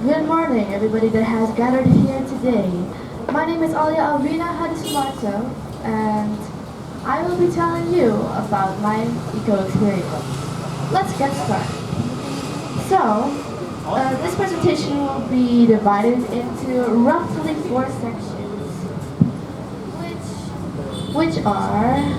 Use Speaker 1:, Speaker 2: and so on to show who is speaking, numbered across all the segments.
Speaker 1: Good morning, everybody that has gathered here today. My name is Alia Alvina Hadisumarto, and I will be telling you about my eco experience. Let's get started. So, this presentation will be divided into roughly 4 sections, which are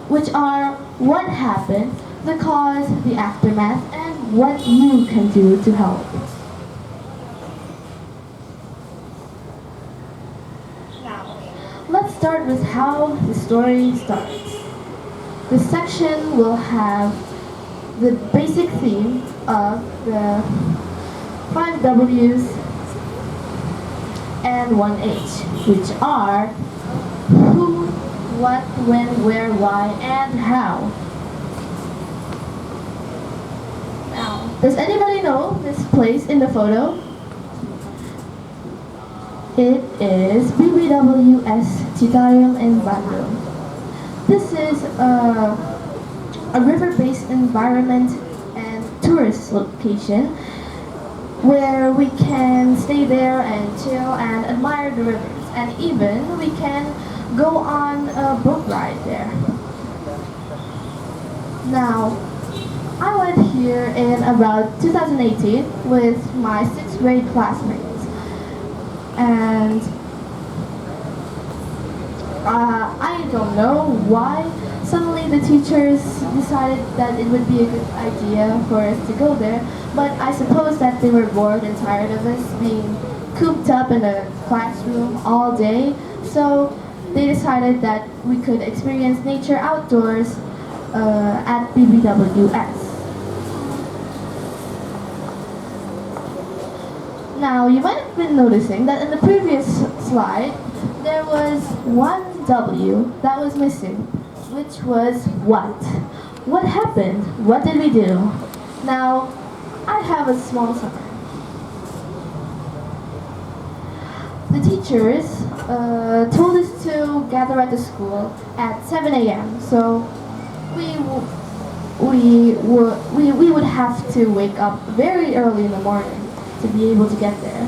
Speaker 1: which are what happened, the cause, the aftermath, and what you can do to help. Let's start with how the story starts. The section will have the basic theme of the 5 W's and 1 H, which are who, what, when, where, why, and how. Now, does anybody know this place in the photo? It is BBWS Citarum in Bandung. This is a river-based environment and tourist location where we can stay there and chill and admire the rivers, and even we can go on a boat ride there. Now, I went here in about 2018 with my 6th grade classmates, and I don't know why suddenly the teachers decided that it would be a good idea for us to go there, but I suppose that they were bored and tired of us being cooped up in a classroom all day, so they decided that we could experience nature outdoors at BBWS. Now, you might have been noticing that in the previous slide, there was one W that was missing, which was what. What happened? What did we do? Now, I have a small summary. The teachers told us to gather at the school at 7 a.m. So we would have to wake up very early in the morning to be able to get there.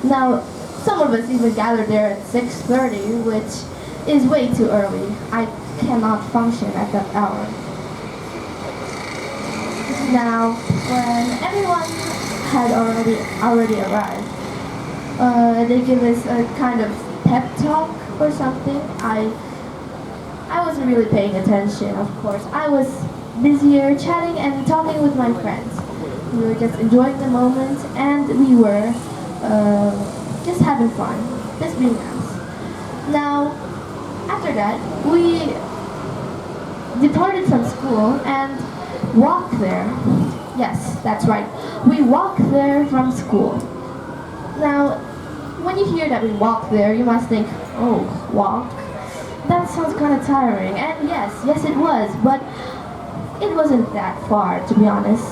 Speaker 1: Now, some of us even gathered there at 6:30, which is way too early. I cannot function at that hour. Now, when everyone had already arrived, they give us a kind of pep talk or something. I wasn't really paying attention, of course. I was busier chatting and talking with my friends. We were just enjoying the moment, and we were just having fun, just being us. Now, after that, we departed from school and walked there. Yes, that's right. We walked there from school. Now, when you hear that we walked there, you must think, oh, walk? That sounds kind of tiring. And yes, it was, but it wasn't that far, to be honest.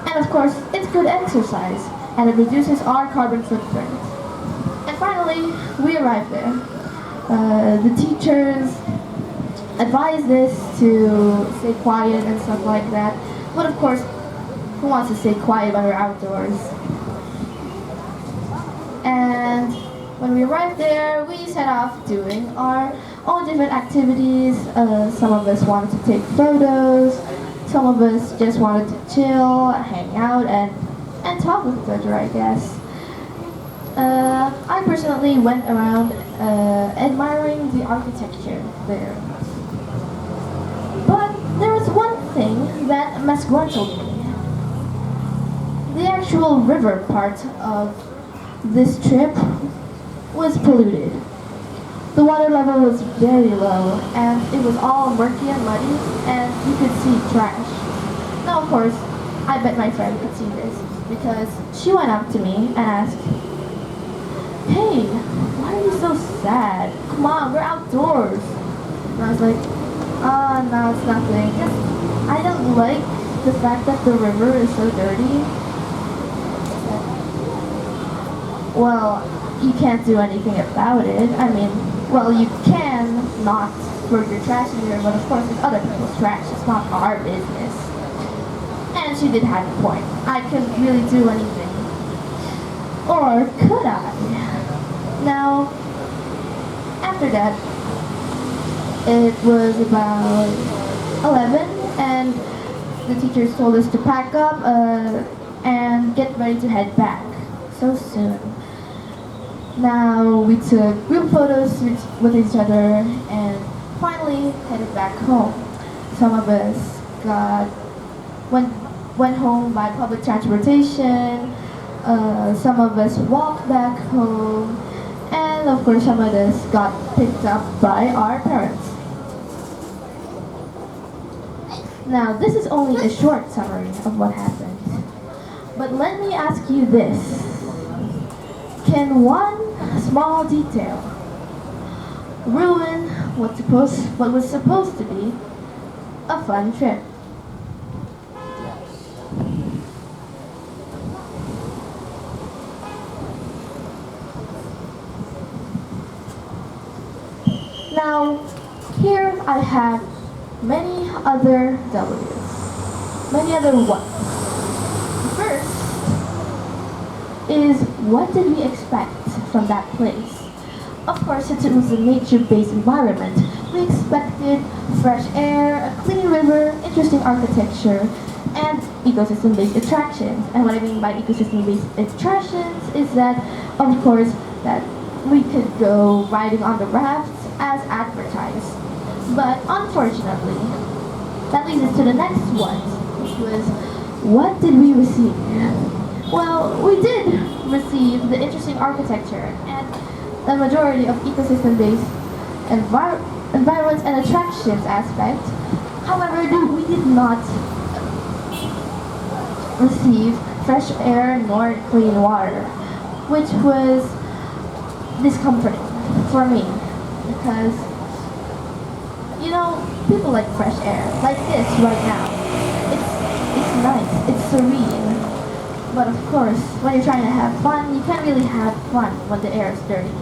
Speaker 1: And of course, it's good exercise, and it reduces our carbon footprint. And finally, we arrived there. The teachers advised us to stay quiet and stuff like that. But of course, who wants to stay quiet when we're outdoors? And when we arrived there, we set off doing our own different activities. Some of us wanted to take photos. Some of us just wanted to chill, hang out, and talk with each other, I guess. I personally went around admiring the architecture there. But there was one thing that mesmerized me. The actual river part of this trip was polluted. The water level was very low, and it was all murky and muddy, and you could see trash. Now, of course, I bet my friend could see this, because she went up to me and asked, "Hey, why are you so sad? Come on, we're outdoors." And I was like, No, it's nothing. Just, I don't like the fact that the river is so dirty. Well, you can't do anything about it. I mean, well, you can not throw your trash in there, but of course it's other people's trash. It's not our business. And she did have a point. I couldn't really do anything. Or could I? Now, after that, it was about 11, and the teachers told us to pack up and get ready to head back so soon. Now we took group photos with each other and finally headed back home. Some of us went home by public transportation. Some of us walked back home, and of course some of us got picked up by our parents. Now this is only a short summary of what happened, but let me ask you this. Can one small detail ruin what was supposed to be a fun trip? Now, here I have many other W's, many other whats. First is, what did we expect from that place? Of course, since it was a nature-based environment, we expected fresh air, a clean river, interesting architecture, and ecosystem-based attractions. And what I mean by ecosystem-based attractions is that, of course, that we could go riding on the rafts as advertised. But unfortunately, that leads us to the next one, which was, what did we receive? Well, we did receive the interesting architecture and the majority of ecosystem-based environments and attractions aspect. However, we did not receive fresh air nor clean water, which was discomforting for me because, you know, people like fresh air, like this right now. It's nice, it's serene. But of course, when you're trying to have fun, you can't really have fun when the air is dirty.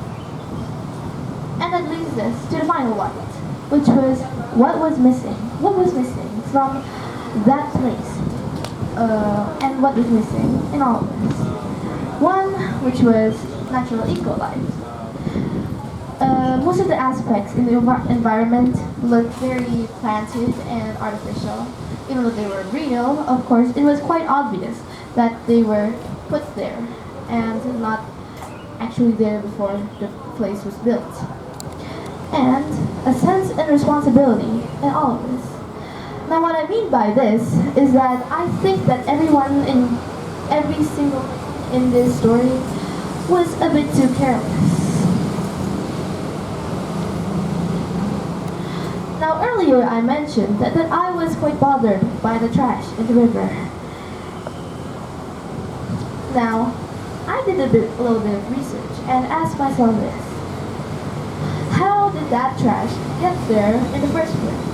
Speaker 1: And that leads us to the final one, which was, what was missing? What was missing from that place? And what was missing in all of this? One, which was natural eco-life. Most of the aspects in the environment looked very planted and artificial. Even though they were real, of course, it was quite obvious that they were put there and not actually there before the place was built. And a sense and responsibility in all of this. Now what I mean by this is that I think that everyone in every single in this story was a bit too careless. Now earlier I mentioned that I was quite bothered by the trash in the river. Now, I did a little bit of research and asked myself this. How did that trash get there in the first place?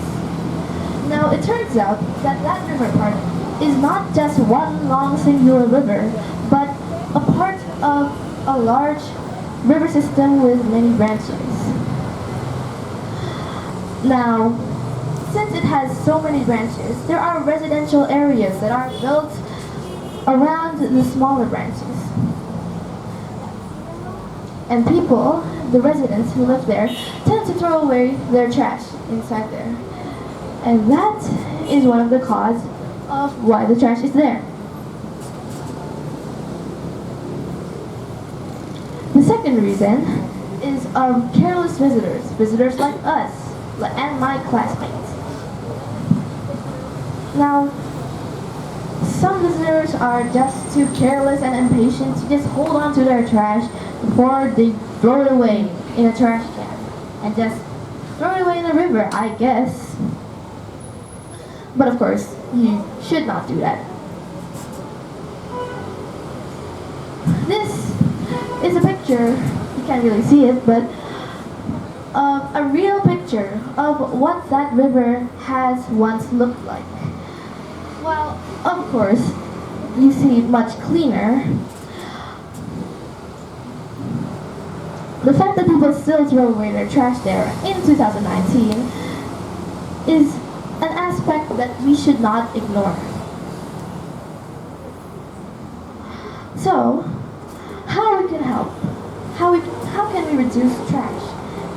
Speaker 1: Now, it turns out that that river part is not just one long singular river, but a part of a large river system with many branches. Now, since it has so many branches, there are residential areas that are built around the smaller branches. And people, the residents who live there, tend to throw away their trash inside there. And that is one of the causes of why the trash is there. The second reason is careless visitors like us and my classmates. Now, some visitors are just too careless and impatient to just hold on to their trash before they throw it away in a trash can and just throw it away in the river, I guess. But of course, you should not do that. This is a picture, you can't really see it, but of a real picture of what that river has once looked like. Well, of course, you see it much cleaner. The fact that people still throw away their trash there in 2019 is an aspect that we should not ignore. So, how we can help? How can we reduce trash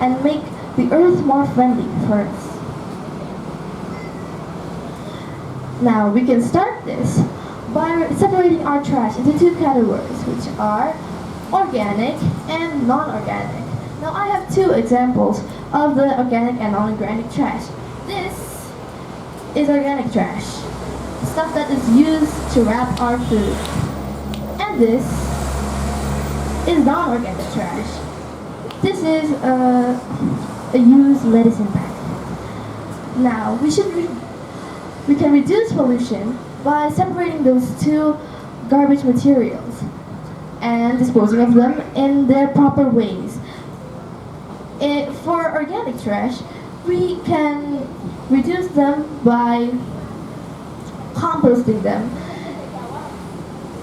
Speaker 1: and make the earth more friendly for us? Now, we can start this by separating our trash into two categories, which are organic and non-organic. Now, I have two examples of the organic and non-organic trash. This is organic trash, stuff that is used to wrap our food. And this is non-organic trash. This is a used medicine pack. Now, we can reduce pollution by separating those two garbage materials and disposing of them in their proper ways. For organic trash, we can reduce them by composting them.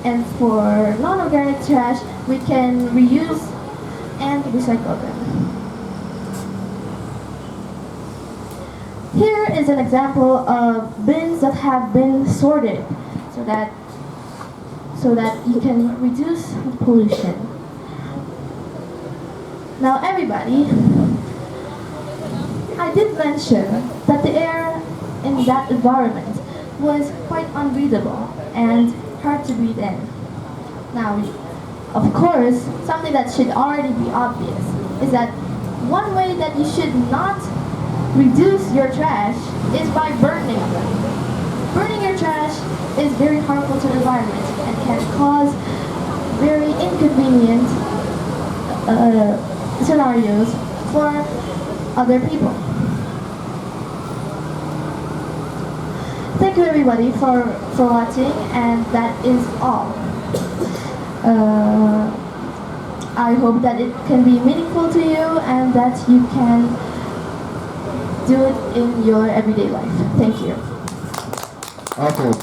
Speaker 1: And for non-organic trash, we can reuse and recycle them. Here is an example of bins that have been sorted so that you can reduce pollution. Now everybody, I did mention that the air in that environment was quite unbreathable and hard to breathe in. Now, of course, something that should already be obvious is that one way that you should not reduce your trash is by burning them. Burning your trash is very harmful to the environment and can cause very inconvenient scenarios for other people. Thank you everybody for watching, and that is all. I hope that it can be meaningful to you and that you can do it in your everyday life. Thank you.
Speaker 2: Oke,